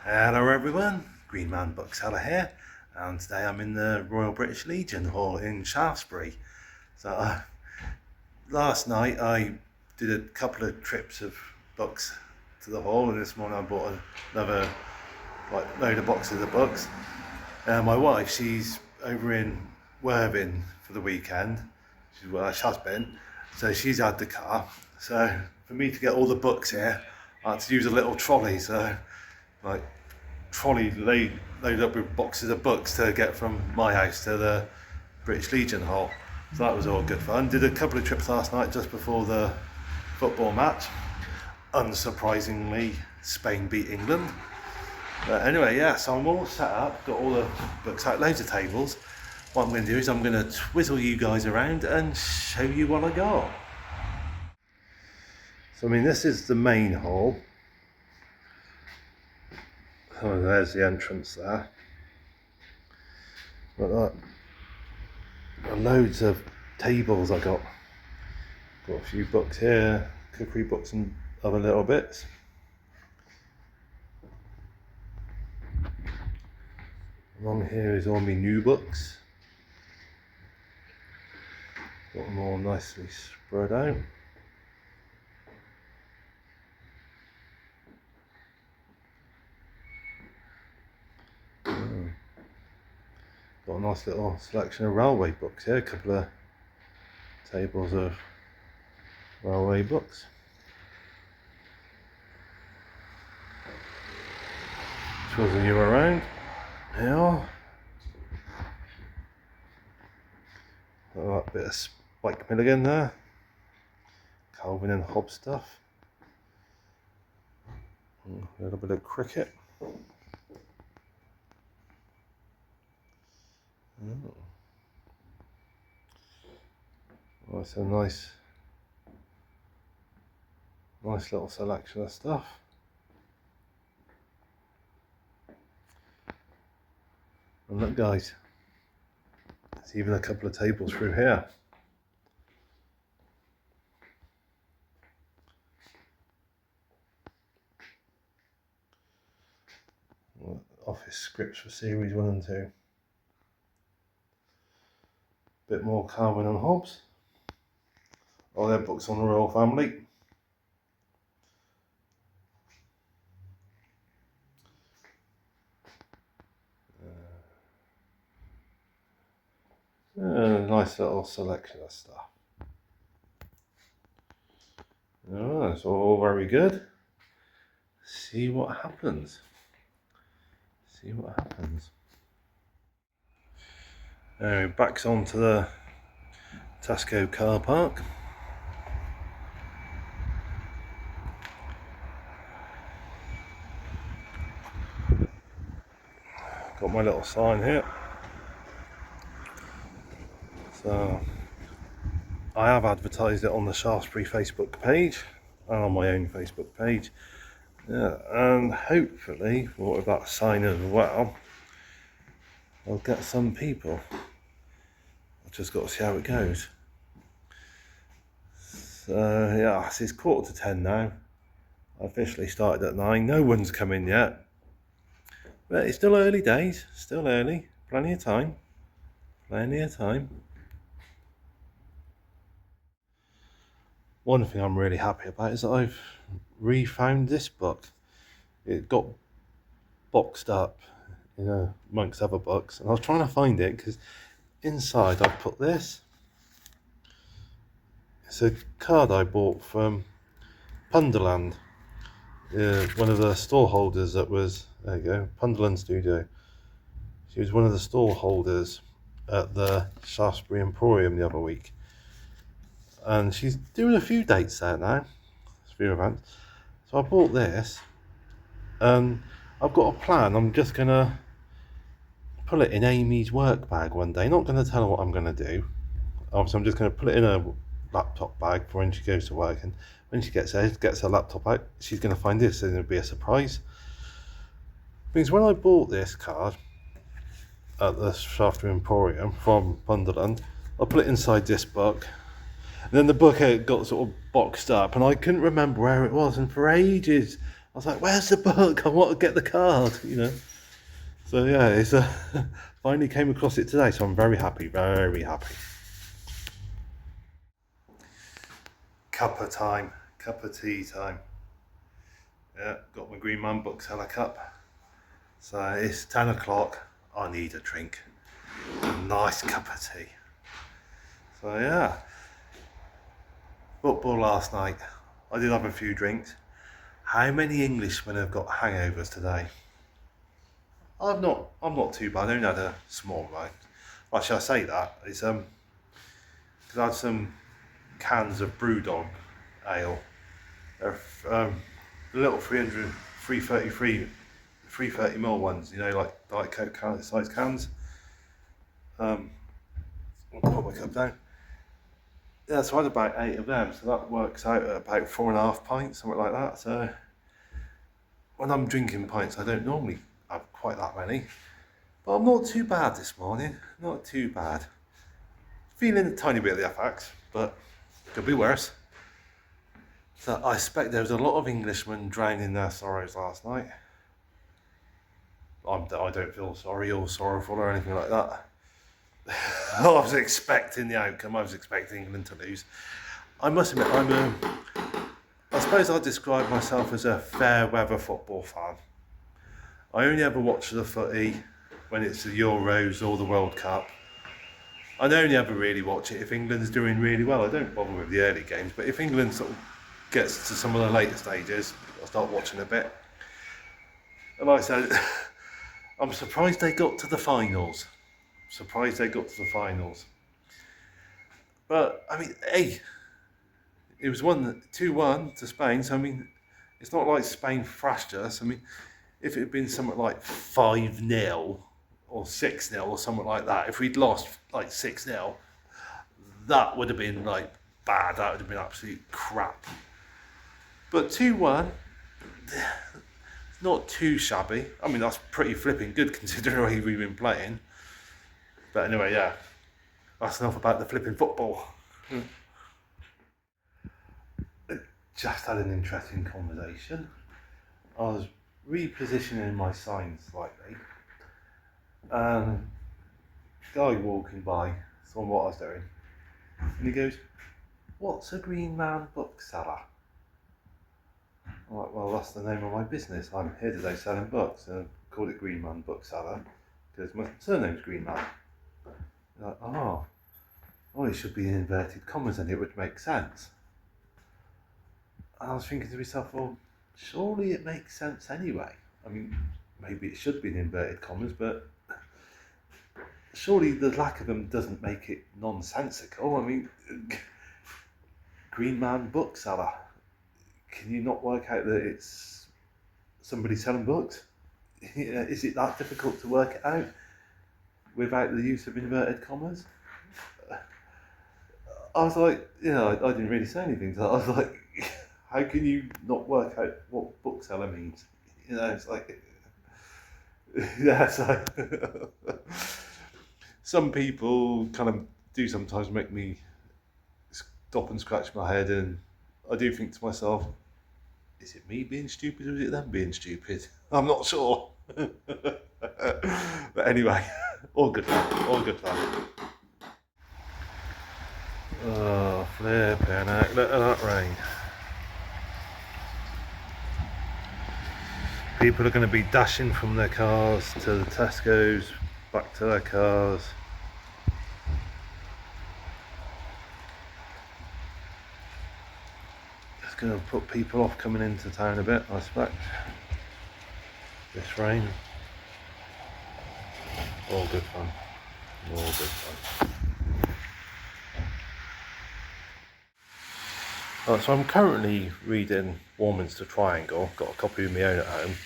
Hello everyone, Green Man Bookseller here, and today I'm in the Royal British Legion Hall in Shaftesbury. Last night I did a couple of trips of books to the hall, and this morning I bought another load of boxes of books. My wife, she's over in Worthing for the weekend. She has been, so she's had the car. So for me to get all the books here, I had to use a little trolley. So like trolley loaded up with boxes of books to get from my house to the British Legion Hall. So that was all good fun. Did a couple of trips last night just before the football match. Unsurprisingly, Spain beat England. But anyway, yeah, so I'm all set up, got all the books out, loads of tables. What I'm going to do is I'm going to twizzle you guys around and show you what I got. So I mean, this is the main hall. Oh, there's the entrance there. Got loads of tables I got. Got a few books here, cookery books and other little bits. Along here is all my new books. Got them all nicely spread out. Got a nice little selection of railway books here, a couple of tables of railway books. Twizzle you around. Here. Got that bit of Spike Milligan there. Calvin and Hobbes stuff. A little bit of cricket. Oh, it's a nice little selection of stuff. And look guys, there's even a couple of tables through here. Office scripts for series 1 and 2. Bit more Calvin and Hobbes. All their books on the royal family. Nice little selection of stuff. Oh, that's all very good. See what happens. See what happens. Anyway, back onto the Tesco car park. Got my little sign here. So I have advertised it on the Shaftesbury Facebook page and on my own Facebook page. Yeah, and hopefully, with that sign as well, I'll get some people. I've just got to see how it goes. So yeah, it's 9:45 now. I officially started at 9. No one's come in yet. But it's still early days, still early. Plenty of time. Plenty of time. One thing I'm really happy about is that I've refound this book. It got boxed up, amongst other books, and I was trying to find it because inside I put this. It's a card I bought from Punderland, one of the store holders that was, there you go, Punderland Studio. She was one of the store holders at the Shaftesbury Emporium the other week. And she's doing a few dates there now, a few events. So I bought this, and I've got a plan. I'm just going to put it in Amy's work bag one day. Not going to tell her what I'm going to do. Obviously, I'm just going to put it in a laptop bag for when she goes to work. And when she gets there, gets her laptop out, she's going to find this, and it'll be a surprise. Because when I bought this card at the Shaftesbury Emporium from Punderland, I put it inside this book. And then the book got sort of boxed up, and I couldn't remember where it was. And for ages, I was like, where's the book? I want to get the card, you know. So yeah, it's finally came across it today, so I'm very happy, very happy. Cuppa time, cup of tea time. Yeah, got my Green Man bookseller cup. So it's 10 o'clock, I need a drink. A nice cup of tea. So yeah, football last night. I did have a few drinks. How many Englishmen have got hangovers today? I'm not too bad. I only had a small amount. Actually, I say that it's because I had some cans of Brewdog ale. They're the little 330ml ones. You know, like Diet Coke size cans. I'll put my cup down. Yeah, so I had about 8 of them. So that works out at about 4.5 pints, something like that. So when I'm drinking pints, I don't normally have quite that many. But I'm not too bad this morning, not too bad. Feeling a tiny bit of the FX, but could be worse. So I expect there was a lot of Englishmen drowning their sorrows last night. I don't feel sorry or sorrowful or anything like that. I was expecting the outcome, I was expecting England to lose. I must admit, I suppose I'd describe myself as a fair weather football fan. I only ever watch the footy when it's the Euros or the World Cup. I only ever really watch it if England's doing really well. I don't bother with the early games, but if England sort of gets to some of the later stages, I'll start watching a bit. And like I said, I'm surprised they got to the finals. But I mean, hey, it was 2-1 to Spain. So I mean, it's not like Spain thrashed us. I mean, if it had been something like 5-0 or 6-0 or something like that, if we'd lost like 6-0, that would have been like bad. That would have been absolute crap. But 2-1, not too shabby. I mean, that's pretty flipping good considering the way we've been playing. But anyway, yeah, that's enough about the flipping football. Just had an interesting conversation. I was repositioning my sign slightly. Guy walking by saw what I was doing, and he goes, "What's a Green Man bookseller?" I'm like, "Well, that's the name of my business. I'm here today selling books, and I called it Green Man Bookseller because my surname's Green Man." He's like, "Oh, well, it should be in inverted commas, and it would make sense." And I was thinking to myself, well, surely it makes sense anyway. I mean, maybe it should be in inverted commas, but surely the lack of them doesn't make it nonsensical. I mean, Green Man Bookseller. Can you not work out that it's somebody selling books? Is it that difficult to work it out without the use of inverted commas? I was like, I didn't really say anything. So I was like, how can you not work out what bookseller means? It's like, yeah, so some people kind of do sometimes make me stop and scratch my head, and I do think to myself, is it me being stupid or is it them being stupid? I'm not sure. But anyway, all good fun. Oh, flipping heck, look at that rain. People are going to be dashing from their cars to the Tesco's, back to their cars. It's going to put people off coming into town a bit, I expect. This rain. All good fun. Right, so I'm currently reading Warminster Triangle, got a copy of my own at home,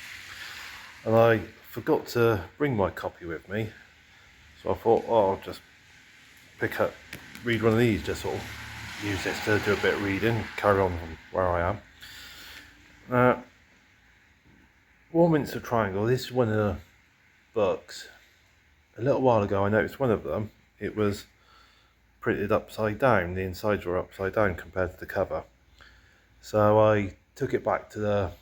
and I forgot to bring my copy with me, so I thought, I'll just read one of these, just sort of use this to do a bit of reading, carry on from where I am. Warminster Triangle, this is one of the books. A little while ago I noticed one of them, it was printed upside down, the insides were upside down compared to the cover. So I took it back to the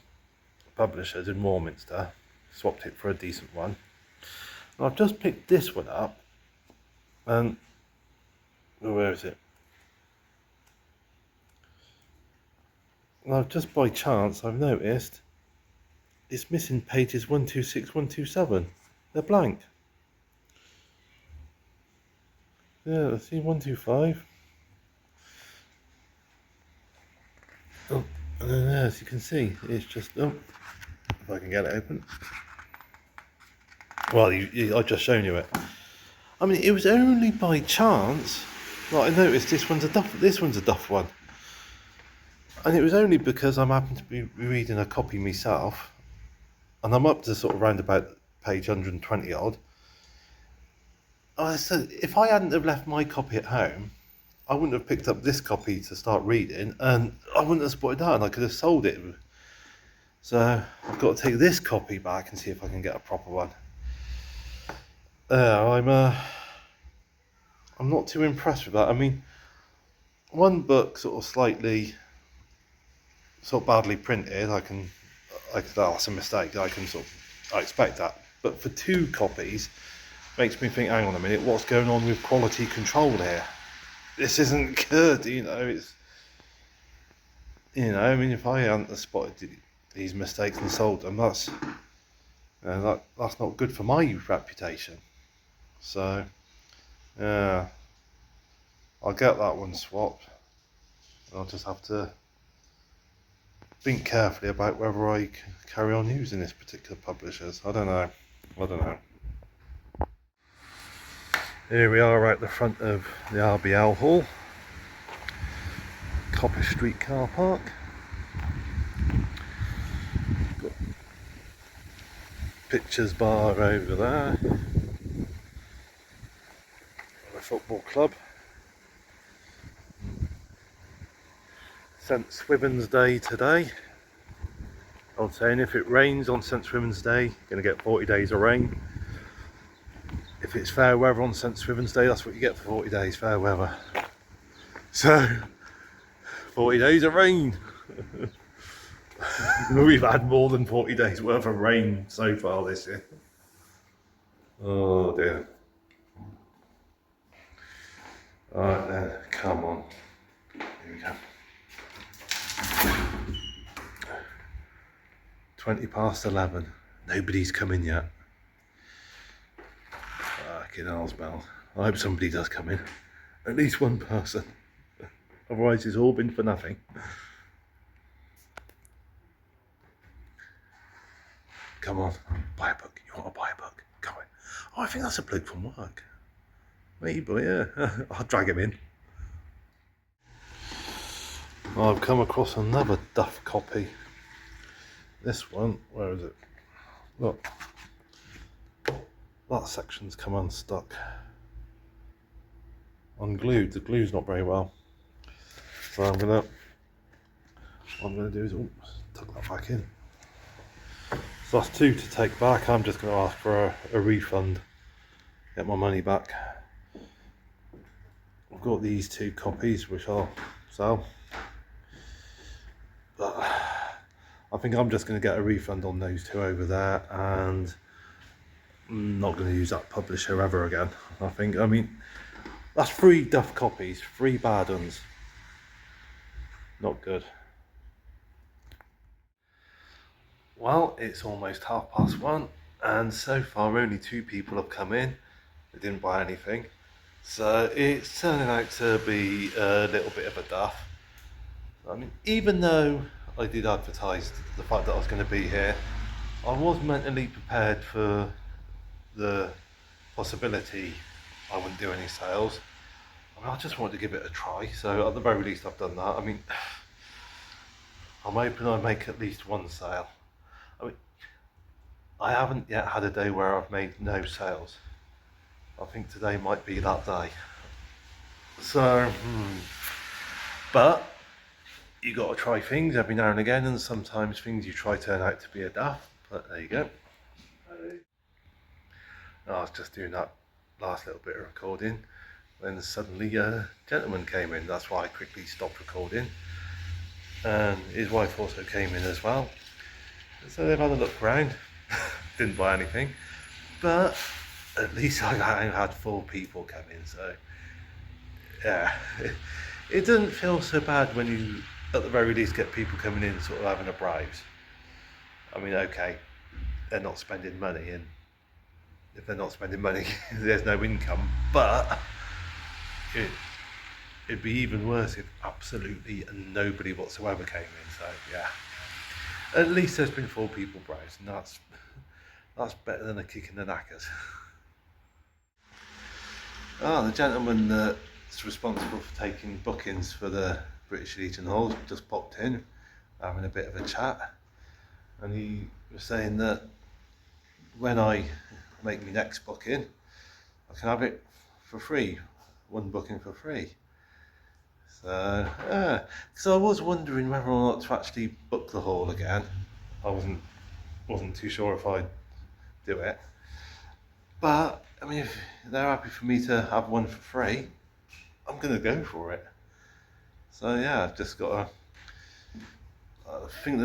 publishers in Warminster, swapped it for a decent one. And I've just picked this one up, and where is it? And I've just by chance I've noticed it's missing pages 126, 127. They're blank. Yeah, let's see, 125. Oh, and then as you can see, it's just, oh, if I can get it open. Well, I've just shown you it. I mean, it was only by chance that I noticed this one's a Duff one. And it was only because I'm happened to be reading a copy myself, and I'm up to sort of round about page 120 odd. I said, if I hadn't have left my copy at home, I wouldn't have picked up this copy to start reading, and I wouldn't have spotted that, and I could have sold it. So I've got to take this copy back and see if I can get a proper one. I'm not too impressed with that. I mean, one book sort of slightly, sort of badly printed. That's a mistake. I expect that. But for 2 copies, makes me think, hang on a minute, what's going on with quality control here? This isn't good, I mean, if I hadn't spotted these mistakes and sold them, that's not good for my reputation. So, yeah, I'll get that one swapped. I'll just have to think carefully about whether I carry on using this particular publishers. I don't know. Here we are at the front of the RBL Hall, Coppice Street car park. Got pictures bar over there, the football club. St Swithin's Day today. I was saying, if it rains on St Swithin's Day, you're going to get 40 days of rain. If it's fair weather on St Swithin's Day, that's what you get for 40 days, fair weather. So, 40 days of rain. We've had more than 40 days worth of rain so far this year. Oh dear. Alright then, come on. Here we go. 11:20. Nobody's come in yet. Fucking hellsbell. I hope somebody does come in. At least one person. Otherwise it's all been for nothing. Come on, buy a book. You want to buy a book? Come on. Oh, I think that's a bloke from work. Maybe, yeah. I'll drag him in. I've come across another Duff copy. This one, where is it? Look, that section's come unstuck. Unglued, the glue's not very well. So what I'm gonna do is tuck that back in. So that's 2 to take back. I'm just gonna ask for a refund, get my money back. I've got these 2 copies which I'll sell. But I think I'm just going to get a refund on those 2 over there, and I'm not going to use that publisher ever again. I mean, that's 3 Duff copies, 3 bad ones. Not good. Well, it's almost 1:30, and so far only 2 people have come in. They didn't buy anything. So it's turning out to be a little bit of a Duff. I mean, even though I did advertise the fact that I was going to be here, I was mentally prepared for the possibility I wouldn't do any sales. I mean, I just wanted to give it a try, so at the very least I've done that. I mean, I'm hoping I make at least 1 sale. I mean, I haven't yet had a day where I've made no sales. I think today might be that day. So, but you got to try things every now and again, and sometimes things you try turn out to be a Duff. But there you go. I was just doing that last little bit of recording when suddenly a gentleman came in. That's why I quickly stopped recording, and his wife also came in as well. So they've had a look around, didn't buy anything, but at least I had 4 people come in, so yeah, it doesn't feel so bad when you at the very least get people coming in sort of having a browse. I mean, okay, they're not spending money, and if they're not spending money, there's no income, but it'd be even worse if absolutely nobody whatsoever came in, so yeah. At least there's been 4 people browse, and that's better than a kick in the knackers. The gentleman that's responsible for taking bookings for the British Legion Hall just popped in, having a bit of a chat, and he was saying that when I make my next booking, I can have it for free, 1 booking for free. So, I was wondering whether or not to actually book the hall again. I wasn't too sure if I'd do it. But, I mean, if they're happy for me to have 1 for free, I'm going to go for it. So, yeah, I've just got to... I think the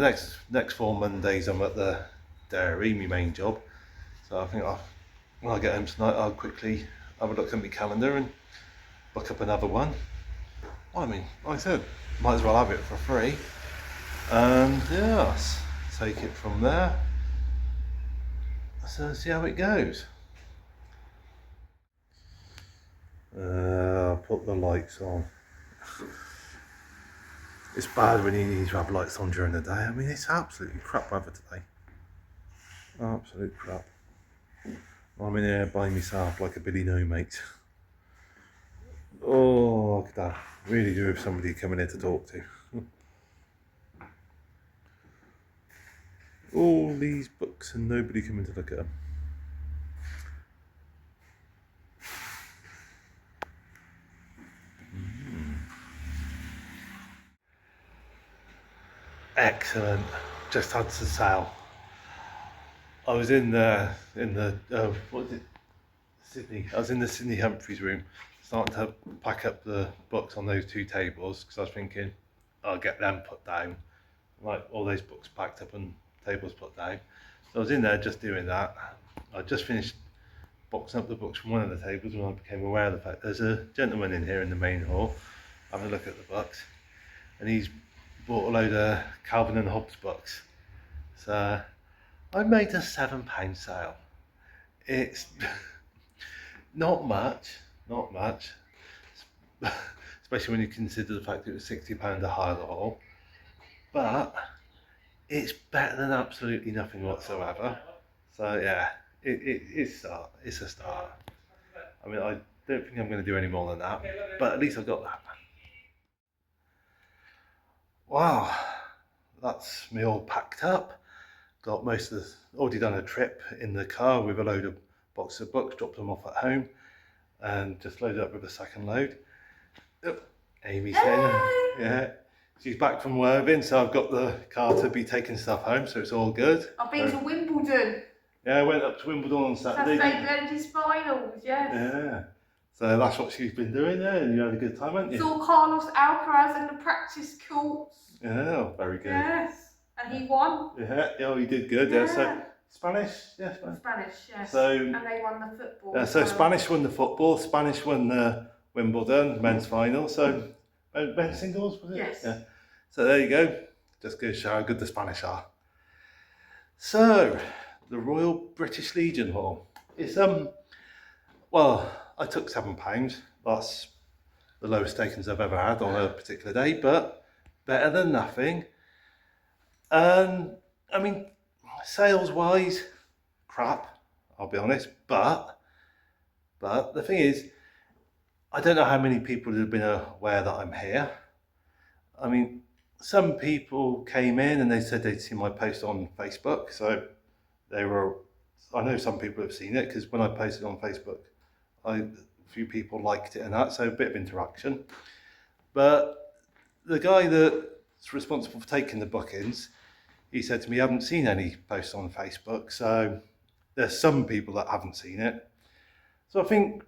next 4 Mondays I'm at the dairy, my main job. So I think when I get home tonight, I'll quickly have a look at my calendar and book up another one. Well, I mean, like I said, might as well have it for free. And yes, take it from there. So see how it goes. Put the lights on. It's bad when you need to have lights on during the day. I mean, it's absolutely crap weather today. Absolute crap. I'm in here by myself like a Billy No Mate. Oh, I could really do with somebody coming here to talk to. All these books and nobody coming to look at them. Excellent. Just had to sale. I was in the what is it? Sydney. I was in the Sydney Humphreys room, starting to pack up the books on those 2 tables because I was thinking I'll get them put down, like all those books packed up and tables put down. So I was in there just doing that. I just finished boxing up the books from one of the tables when I became aware of the fact there's a gentleman in here in the main hall having a look at the books, and he's bought a load of Calvin and Hobbes books. So I made a £7 sale. It's not much, especially when you consider the fact that it was £60 a hire the hall, but it's better than absolutely nothing whatsoever. So yeah, it's a start. I mean, I don't think I'm going to do any more than that, but at least I've got that. Wow, that's me all packed up. Got most of already done a trip in the car with a load of boxes of books, dropped them off at home, and just loaded up with a second load. Oh, Amy's getting, yeah, she's back from Worthing, so I've got the car to be taking stuff home, so it's all good. I've been to Wimbledon. Yeah, I went up to Wimbledon on Saturday. Saturday Ladies Finals, yes. Yeah. So that's what she's been doing there, and you had a good time, haven't you? Saw Carlos Alcaraz in the practice courts. Yeah, very good. Yes, and he won. Yeah, he did good. Yeah. So Spanish, yeah, Spanish, yes. So and they won the football. Yeah, so Spanish won the football. Spanish won the Wimbledon men's final. So men's singles was it? Yes. Yeah. So there you go. Just goes to show how good the Spanish are. So the Royal British Legion Hall. It's well, I took £7. That's the lowest takings I've ever had on a particular day, but better than nothing. I mean, sales wise, crap, I'll be honest, but the thing is, I don't know how many people have been aware that I'm here. I mean, some people came in and they said they'd seen my post on Facebook, so I know some people have seen it because when I posted on Facebook, a few people liked it and that, so a bit of interaction. But the guy that's responsible for taking the bookings, he said to me, I haven't seen any posts on Facebook, so there's some people that haven't seen it. So I think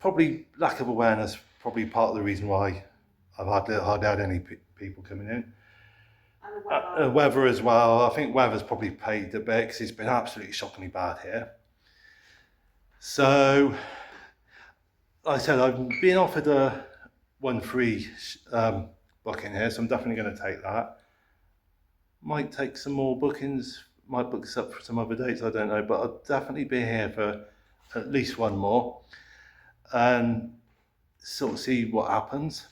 probably lack of awareness, probably part of the reason why I've hardly had any people coming in. And the weather. Weather as well. I think weather's probably paid a bit because it's been absolutely shockingly bad here. So, like I said, I've been offered a 1 free booking here, so I'm definitely going to take that. Might take some more bookings, might book this up for some other dates, I don't know, but I'll definitely be here for at least one more and sort of see what happens.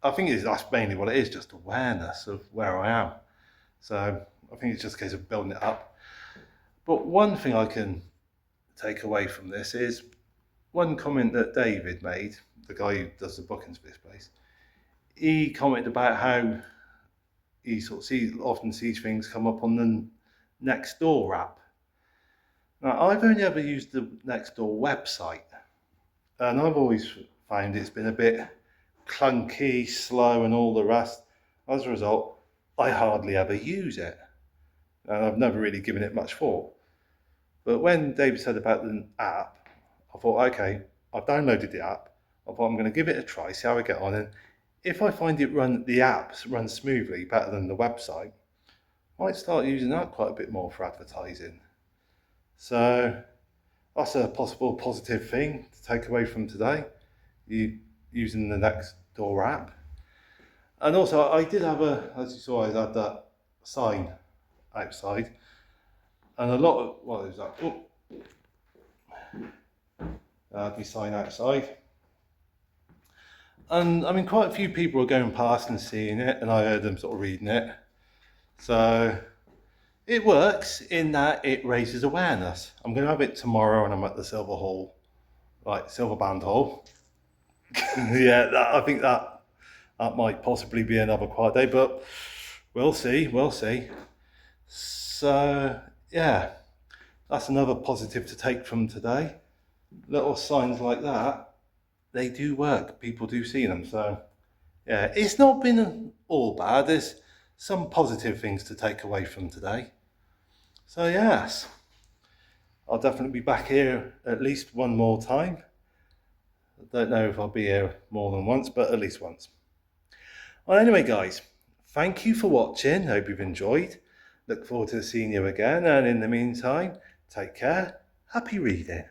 I think that's mainly what it is, just awareness of where I am. So I think it's just a case of building it up. But one thing I can take away from this is one comment that David made, the guy who does the bookings for this place. He commented about how he sort of often sees things come up on the Nextdoor app. Now, I've only ever used the Nextdoor website, and I've always found it's been a bit clunky, slow, and all the rest. As a result, I hardly ever use it, and I've never really given it much thought. But when David said about the app, I thought, okay, I've downloaded the app. I thought I'm going to give it a try, see how I get on, and if I find the apps run smoothly, better than the website, I might start using that quite a bit more for advertising. So that's a possible positive thing to take away from today, using the Nextdoor app. And also, I did have as you saw, I had that sign outside, and a lot of, what is that? I had my sign outside. And I mean, quite a few people were going past and seeing it, and I heard them sort of reading it. So it works in that it raises awareness. I'm going to have it tomorrow when I'm at the Silver Hall, like Silver Band Hall. Yeah, I think that might possibly be another quiet day, but we'll see. So yeah, that's another positive to take from today. Little signs like that, they do work. People do see them. So yeah, it's not been all bad. There's some positive things to take away from today. So yes, I'll definitely be back here at least one more time. I don't know if I'll be here more than once, but at least once. Well, anyway, guys, thank you for watching. Hope you've enjoyed. Look forward to seeing you again. And in the meantime, take care. Happy reading.